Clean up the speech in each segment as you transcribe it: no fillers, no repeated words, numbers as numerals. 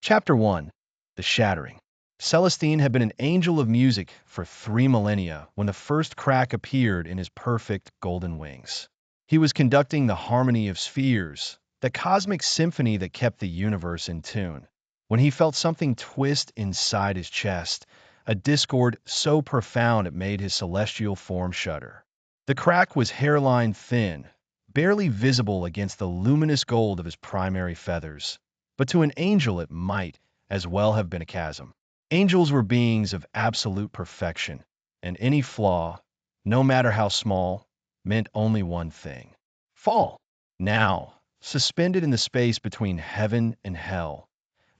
Chapter 1. The Shattering. Celestine had been an angel of music for 3 millennia when the first crack appeared in his perfect golden wings. He was conducting the harmony of spheres, the cosmic symphony that kept the universe in tune, when he felt something twist inside his chest, a discord so profound it made his celestial form shudder. The crack was hairline thin, barely visible against the luminous gold of his primary feathers, but to an angel it might as well have been a chasm. Angels were beings of absolute perfection, and any flaw, no matter how small, meant only one thing: fall. Now, suspended in the space between heaven and hell,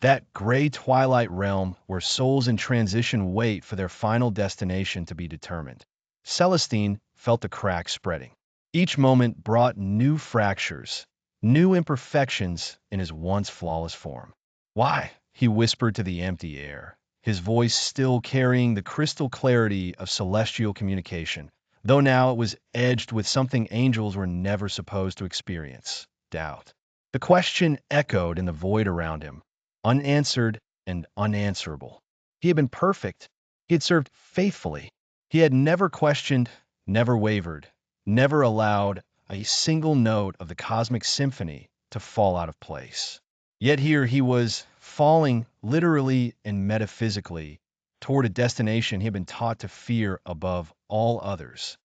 that gray twilight realm where souls in transition wait for their final destination to be determined, Celestine felt the crack spreading. Each moment brought new fractures, new imperfections in his once flawless form. "Why?" he whispered to the empty air, his voice still carrying the crystal clarity of celestial communication, though now it was edged with something angels were never supposed to experience: doubt. The question echoed in the void around him, unanswered and unanswerable. He had been perfect. He had served faithfully. He had never questioned, never wavered, never allowed a single note of the cosmic symphony to fall out of place. Yet here he was, falling literally and metaphysically toward a destination he had been taught to fear above all others.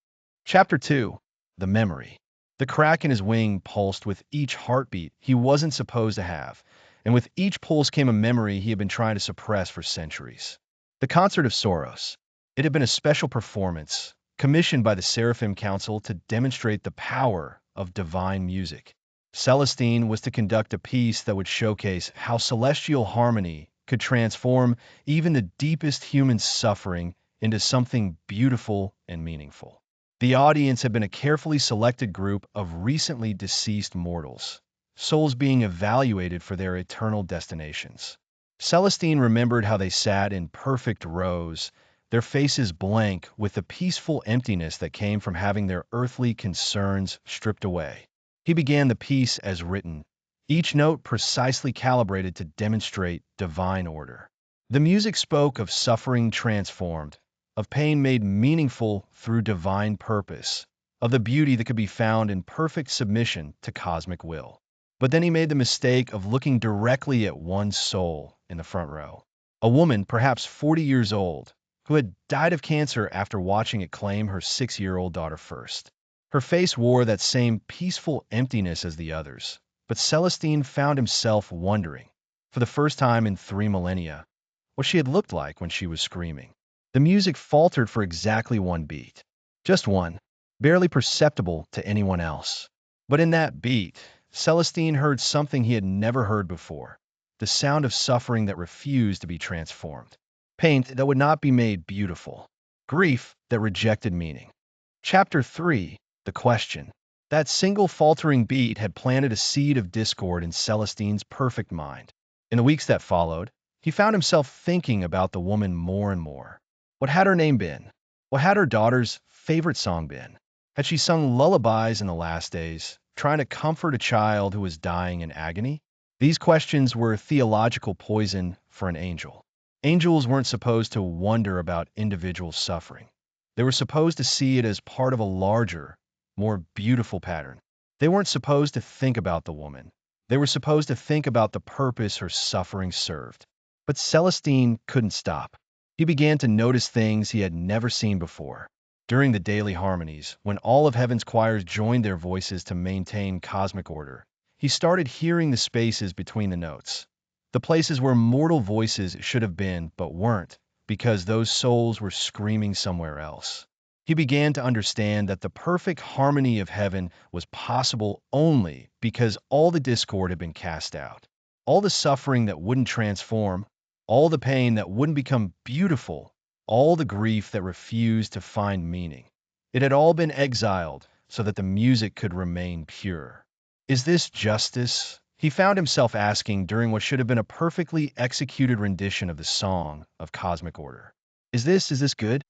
Chapter 2. The Memory. The crack in his wing pulsed with each heartbeat he wasn't supposed to have, and with each pulse came a memory he had been trying to suppress for centuries. The Concert of Sorrows. It had been a special performance, commissioned by the Seraphim Council to demonstrate the power of divine music. Celestine was to conduct a piece that would showcase how celestial harmony could transform even the deepest human suffering into something beautiful and meaningful. The audience had been a carefully selected group of recently deceased mortals, souls being evaluated for their eternal destinations. Celestine remembered how they sat in perfect rows, their faces blank with the peaceful emptiness that came from having their earthly concerns stripped away. He began the piece as written, each note precisely calibrated to demonstrate divine order. The music spoke of suffering transformed, of pain made meaningful through divine purpose, of the beauty that could be found in perfect submission to cosmic will. But then he made the mistake of looking directly at one soul in the front row, a woman perhaps 40 years old, who had died of cancer after watching it claim her 6-year-old daughter first. Her face wore that same peaceful emptiness as the others, but Celestine found himself wondering, for the first time in 3 millennia, what she had looked like when she was screaming. The music faltered for exactly one beat. Just one, barely perceptible to anyone else. But in that beat, Celestine heard something he had never heard before, the sound of suffering that refused to be transformed, pain that would not be made beautiful, grief that rejected meaning. Chapter 3. The Question. That single faltering beat had planted a seed of discord in Celestine's perfect mind. In the weeks that followed, he found himself thinking about the woman more and more. What had her name been? What had her daughter's favorite song been? Had she sung lullabies in the last days, trying to comfort a child who was dying in agony? These questions were theological poison for an angel. Angels weren't supposed to wonder about individual suffering. They were supposed to see it as part of a larger, more beautiful pattern. They weren't supposed to think about the woman. They were supposed to think about the purpose her suffering served. But Celestine couldn't stop. He began to notice things he had never seen before. During the daily harmonies, when all of heaven's choirs joined their voices to maintain cosmic order, he started hearing the spaces between the notes, the places where mortal voices should have been but weren't, because those souls were screaming somewhere else. He began to understand that the perfect harmony of heaven was possible only because all the discord had been cast out, all the suffering that wouldn't transform, all the pain that wouldn't become beautiful, all the grief that refused to find meaning. It had all been exiled so that the music could remain pure. Is this justice? He found himself asking during what should have been a perfectly executed rendition of the song of cosmic order. Is this good?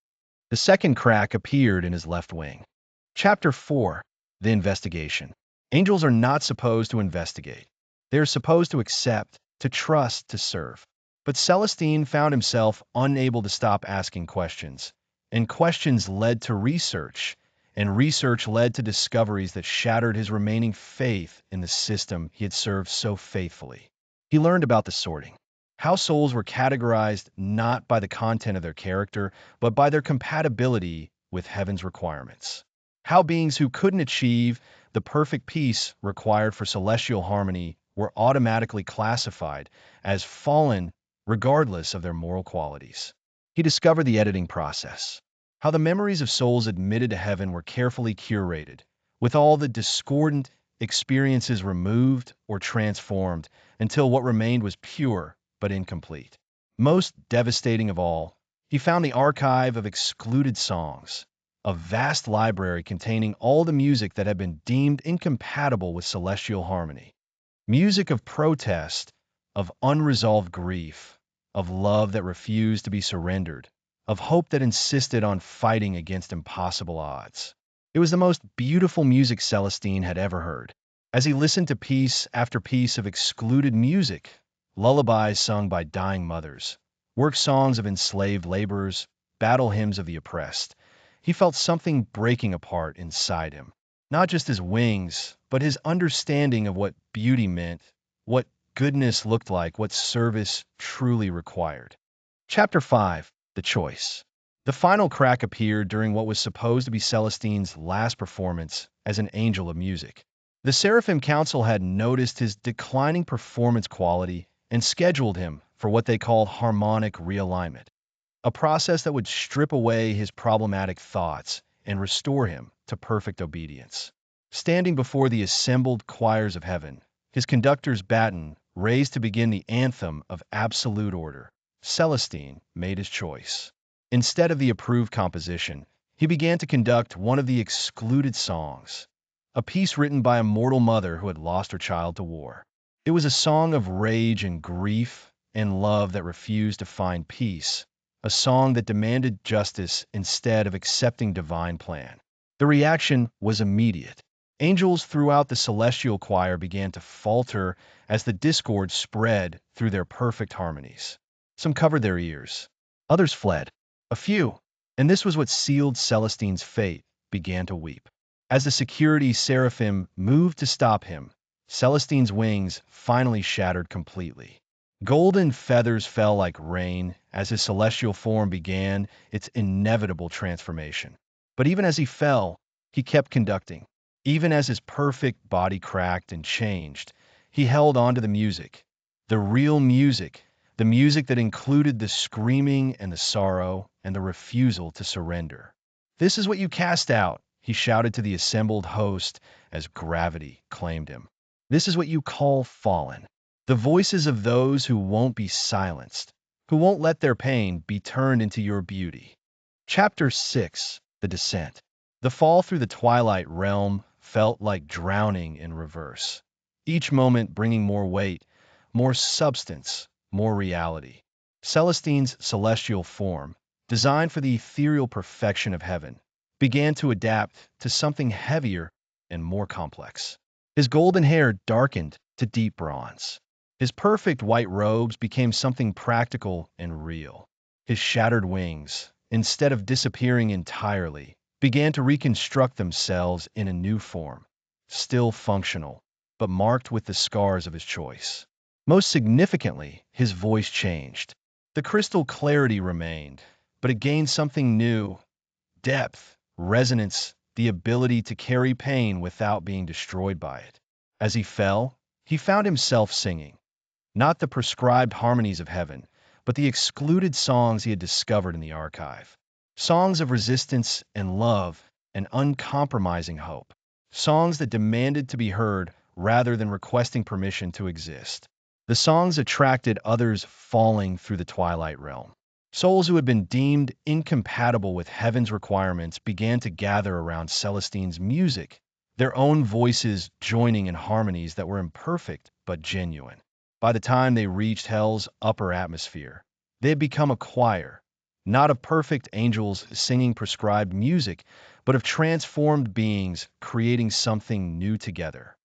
The second crack appeared in his left wing. Chapter 4. The Investigation. Angels are not supposed to investigate. They are supposed to accept, to trust, to serve. But Celestine found himself unable to stop asking questions, and questions led to research, and research led to discoveries that shattered his remaining faith in the system he had served so faithfully. He learned about the sorting, how souls were categorized not by the content of their character, but by their compatibility with heaven's requirements. How beings who couldn't achieve the perfect peace required for celestial harmony were automatically classified as fallen regardless of their moral qualities. He discovered the editing process, how the memories of souls admitted to heaven were carefully curated, with all the discordant experiences removed or transformed until what remained was pure but incomplete. Most devastating of all, he found the archive of excluded songs, a vast library containing all the music that had been deemed incompatible with celestial harmony. Music of protest, of unresolved grief, of love that refused to be surrendered, of hope that insisted on fighting against impossible odds. It was the most beautiful music Celestine had ever heard. As he listened to piece after piece of excluded music, lullabies sung by dying mothers, work songs of enslaved laborers, battle hymns of the oppressed, he felt something breaking apart inside him. Not just his wings, but his understanding of what beauty meant, what goodness looked like, what service truly required. Chapter 5. The Choice. The final crack appeared during what was supposed to be Celestine's last performance as an angel of music. The Seraphim Council had noticed his declining performance quality and scheduled him for what they called harmonic realignment, a process that would strip away his problematic thoughts and restore him to perfect obedience. Standing before the assembled choirs of heaven, his conductor's baton raised to begin the anthem of absolute order, Celestine made his choice. Instead of the approved composition, he began to conduct one of the excluded songs, a piece written by a mortal mother who had lost her child to war. It was a song of rage and grief and love that refused to find peace, a song that demanded justice instead of accepting divine plan. The reaction was immediate. Angels throughout the celestial choir began to falter as the discord spread through their perfect harmonies. Some covered their ears. Others fled. A few, and this was what sealed Celestine's fate, began to weep. As the security seraphim moved to stop him, Celestine's wings finally shattered completely. Golden feathers fell like rain as his celestial form began its inevitable transformation. But even as he fell, he kept conducting. Even as his perfect body cracked and changed, he held on to the music. The real music, the music that included the screaming and the sorrow and the refusal to surrender. "This is what you cast out," he shouted to the assembled host as gravity claimed him. "This is what you call fallen. The voices of those who won't be silenced, who won't let their pain be turned into your beauty." Chapter 6. The Descent. The fall through the twilight realm felt like drowning in reverse, each moment bringing more weight, more substance, more reality. Celestine's celestial form, designed for the ethereal perfection of heaven, began to adapt to something heavier and more complex. His golden hair darkened to deep bronze. His perfect white robes became something practical and real. His shattered wings, instead of disappearing entirely, began to reconstruct themselves in a new form, still functional, but marked with the scars of his choice. Most significantly, his voice changed. The crystal clarity remained, but it gained something new: depth, resonance, the ability to carry pain without being destroyed by it. As he fell, he found himself singing, not the prescribed harmonies of heaven, but the excluded songs he had discovered in the archive. Songs of resistance and love and uncompromising hope. Songs that demanded to be heard rather than requesting permission to exist. The songs attracted others falling through the twilight realm. Souls who had been deemed incompatible with heaven's requirements began to gather around Celestine's music, their own voices joining in harmonies that were imperfect but genuine. By the time they reached hell's upper atmosphere, they had become a choir, not of perfect angels singing prescribed music, but of transformed beings creating something new together.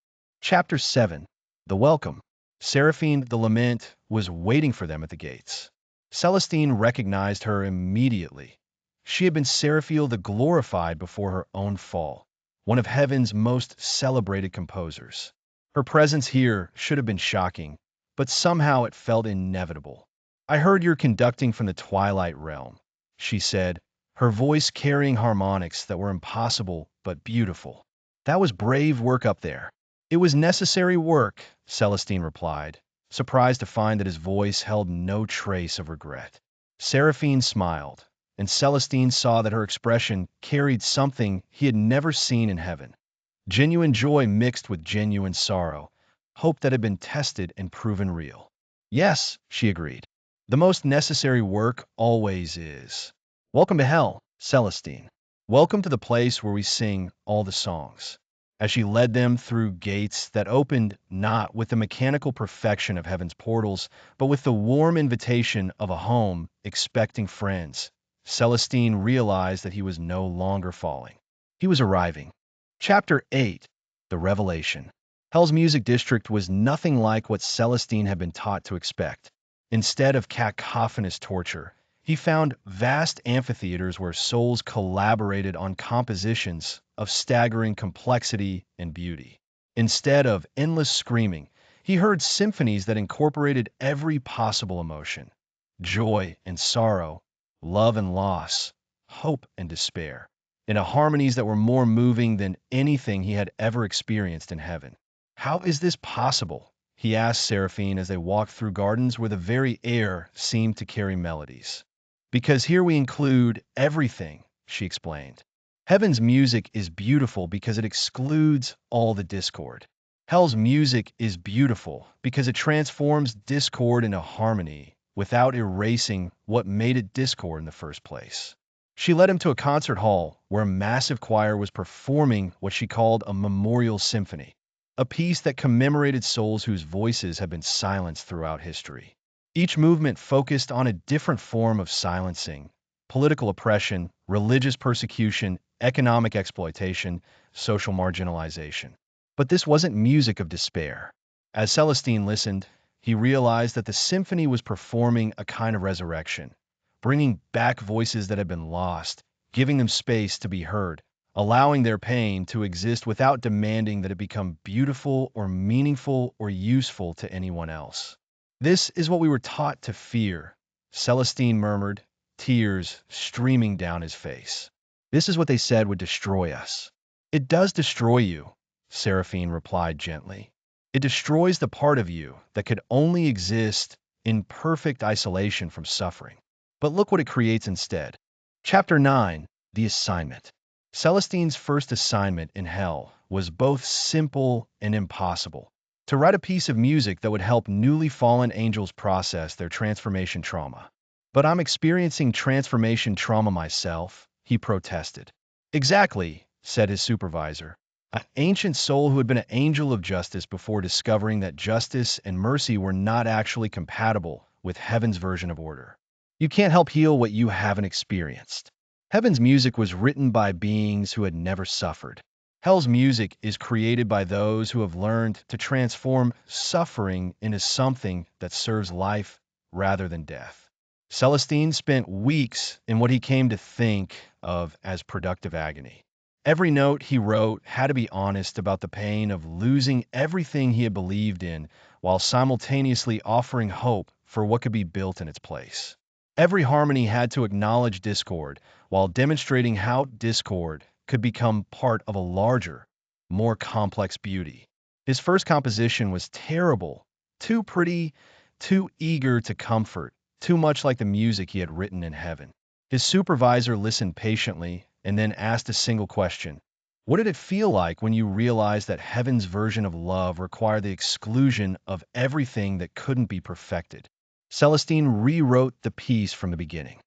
Chapter 7. The Welcome. Seraphine, the lament, was waiting for them at the gates. Celestine recognized her immediately. She had been Seraphiel the Glorified before her own fall, one of heaven's most celebrated composers. Her presence here should have been shocking, but somehow it felt inevitable. "I heard you're conducting from the Twilight Realm," she said, her voice carrying harmonics that were impossible but beautiful. "That was brave work up there." "It was necessary work," Celestine replied, surprised to find that his voice held no trace of regret. Seraphine smiled, and Celestine saw that her expression carried something he had never seen in heaven. Genuine joy mixed with genuine sorrow, hope that had been tested and proven real. "Yes," she agreed. "The most necessary work always is." "Welcome to hell, Celestine. Welcome to the place where we sing all the songs." As she led them through gates that opened not with the mechanical perfection of heaven's portals, but with the warm invitation of a home expecting friends, Celestine realized that he was no longer falling. He was arriving. Chapter 8. The Revelation. Hell's Music District was nothing like what Celestine had been taught to expect. Instead of cacophonous torture, he found vast amphitheaters where souls collaborated on compositions of staggering complexity and beauty. Instead of endless screaming, he heard symphonies that incorporated every possible emotion: joy and sorrow, love and loss, hope and despair, in harmonies that were more moving than anything he had ever experienced in heaven. "How is this possible?" he asked Seraphine as they walked through gardens where the very air seemed to carry melodies. "Because here we include everything," she explained. "Heaven's music is beautiful because it excludes all the discord. Hell's music is beautiful because it transforms discord into harmony without erasing what made it discord in the first place." She led him to a concert hall where a massive choir was performing what she called a memorial symphony, a piece that commemorated souls whose voices had been silenced throughout history. Each movement focused on a different form of silencing: political oppression, religious persecution, economic exploitation, social marginalization. But this wasn't music of despair. As Celestine listened, he realized that the symphony was performing a kind of resurrection, bringing back voices that had been lost, giving them space to be heard, allowing their pain to exist without demanding that it become beautiful or meaningful or useful to anyone else. "This is what we were taught to fear," Celestine murmured, tears streaming down his face. "This is what they said would destroy us." "It does destroy you," Seraphine replied gently. "It destroys the part of you that could only exist in perfect isolation from suffering. But look what it creates instead." Chapter 9. The Assignment. Celestine's first assignment in hell was both simple and impossible: to write a piece of music that would help newly fallen angels process their transformation trauma. "But I'm experiencing transformation trauma myself," he protested. "Exactly," said his supervisor, an ancient soul who had been an angel of justice before discovering that justice and mercy were not actually compatible with heaven's version of order. "You can't help heal what you haven't experienced." Heaven's music was written by beings who had never suffered. Hell's music is created by those who have learned to transform suffering into something that serves life rather than death. Celestine spent weeks in what he came to think of as productive agony. Every note he wrote had to be honest about the pain of losing everything he had believed in while simultaneously offering hope for what could be built in its place. Every harmony had to acknowledge discord while demonstrating how discord could become part of a larger, more complex beauty. His first composition was terrible, too pretty, too eager to comfort, too much like the music he had written in heaven. His supervisor listened patiently and then asked a single question: "What did it feel like when you realized that heaven's version of love required the exclusion of everything that couldn't be perfected?" Celestine rewrote the piece from the beginning.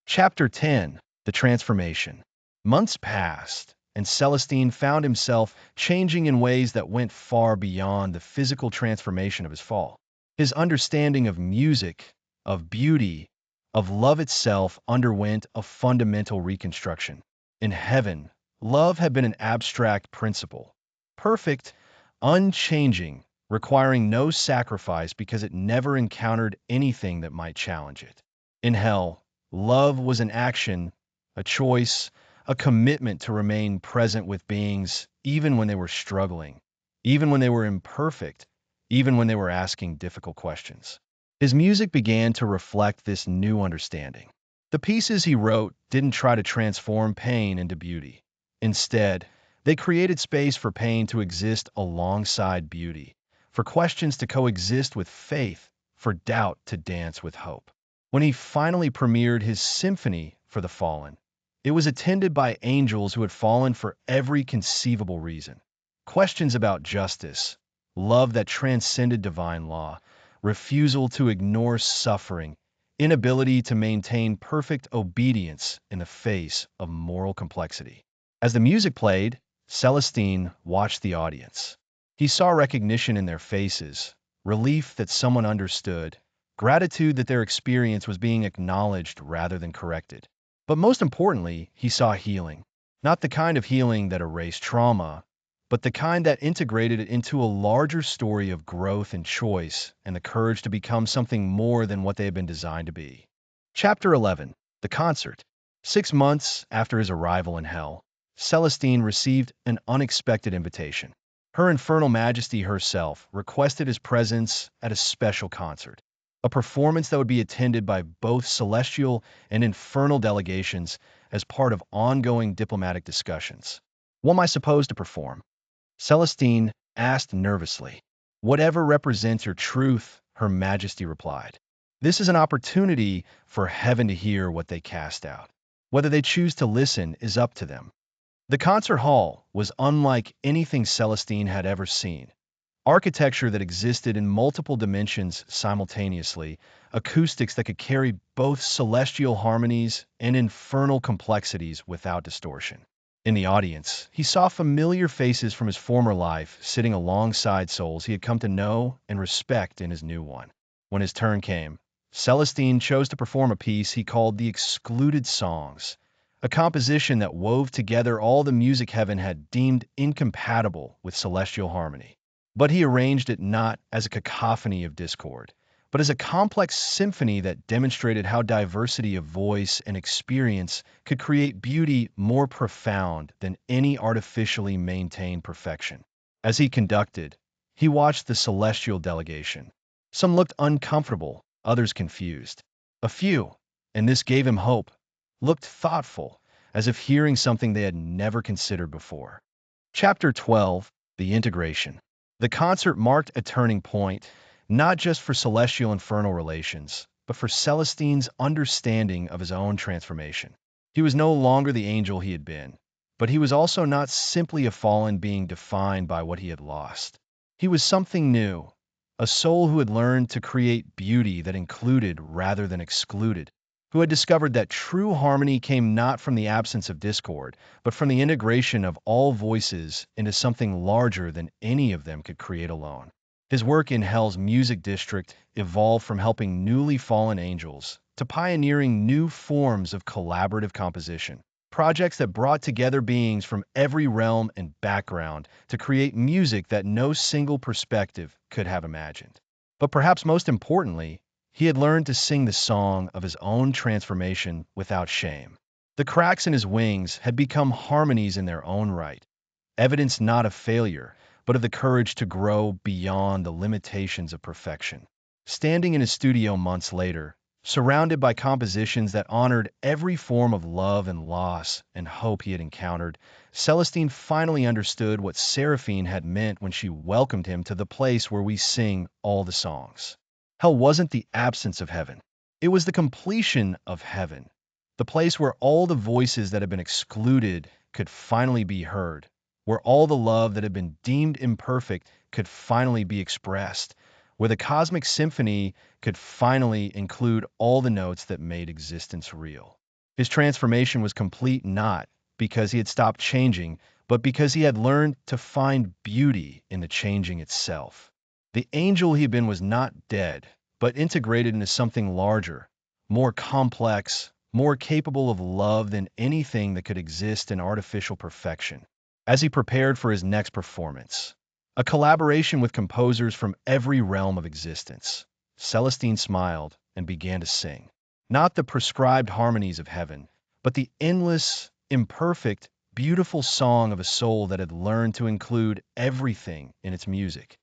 Chapter 10. The Transformation. Months passed, and Celestine found himself changing in ways that went far beyond the physical transformation of his fall. His understanding of music, of beauty, of love itself underwent a fundamental reconstruction. In heaven, love had been an abstract principle, perfect, unchanging, requiring no sacrifice because it never encountered anything that might challenge it. In hell, love was an action, a choice, a commitment to remain present with beings even when they were struggling, even when they were imperfect, even when they were asking difficult questions. His music began to reflect this new understanding. The pieces he wrote didn't try to transform pain into beauty. Instead, they created space for pain to exist alongside beauty, for questions to coexist with faith, for doubt to dance with hope. When he finally premiered his symphony for the fallen, it was attended by angels who had fallen for every conceivable reason. Questions about justice, love that transcended divine law, refusal to ignore suffering, inability to maintain perfect obedience in the face of moral complexity. As the music played, Celestine watched the audience. He saw recognition in their faces, relief that someone understood, gratitude that their experience was being acknowledged rather than corrected. But most importantly, he saw healing. Not the kind of healing that erased trauma, but the kind that integrated it into a larger story of growth and choice and the courage to become something more than what they had been designed to be. Chapter 11. The Concert. 6 months after his arrival in Hell, Celestine received an unexpected invitation. Her Infernal Majesty herself requested his presence at a special concert, a performance that would be attended by both celestial and infernal delegations as part of ongoing diplomatic discussions. What am I supposed to perform? Celestine asked nervously. Whatever represents your truth, Her Majesty replied. This is an opportunity for heaven to hear what they cast out. Whether they choose to listen is up to them. The concert hall was unlike anything Celestine had ever seen. Architecture that existed in multiple dimensions simultaneously, acoustics that could carry both celestial harmonies and infernal complexities without distortion. In the audience, he saw familiar faces from his former life sitting alongside souls he had come to know and respect in his new one. When his turn came, Celestine chose to perform a piece he called the Excluded Songs, a composition that wove together all the music heaven had deemed incompatible with celestial harmony. But he arranged it not as a cacophony of discord, but as a complex symphony that demonstrated how diversity of voice and experience could create beauty more profound than any artificially maintained perfection. As he conducted, he watched the celestial delegation. Some looked uncomfortable, others confused. A few, and this gave him hope, looked thoughtful, as if hearing something they had never considered before. Chapter 12. The Integration. The concert marked a turning point, not just for celestial-infernal relations, but for Celestine's understanding of his own transformation. He was no longer the angel he had been, but he was also not simply a fallen being defined by what he had lost. He was something new, a soul who had learned to create beauty that included rather than excluded, who had discovered that true harmony came not from the absence of discord, but from the integration of all voices into something larger than any of them could create alone. His work in Hell's music district evolved from helping newly fallen angels to pioneering new forms of collaborative composition, projects that brought together beings from every realm and background to create music that no single perspective could have imagined. But perhaps most importantly, he had learned to sing the song of his own transformation without shame. The cracks in his wings had become harmonies in their own right, evidence not of failure, but of the courage to grow beyond the limitations of perfection. Standing in his studio months later, surrounded by compositions that honored every form of love and loss and hope he had encountered, Celestine finally understood what Seraphine had meant when she welcomed him to the place where we sing all the songs. Hell wasn't the absence of heaven. It was the completion of heaven, the place where all the voices that had been excluded could finally be heard, where all the love that had been deemed imperfect could finally be expressed, where the cosmic symphony could finally include all the notes that made existence real. His transformation was complete not because he had stopped changing, but because he had learned to find beauty in the changing itself. The angel he had been was not dead, but integrated into something larger, more complex, more capable of love than anything that could exist in artificial perfection. As he prepared for his next performance, a collaboration with composers from every realm of existence. Celestine smiled and began to sing. Not the prescribed harmonies of heaven, but the endless, imperfect, beautiful song of a soul that had learned to include everything in its music.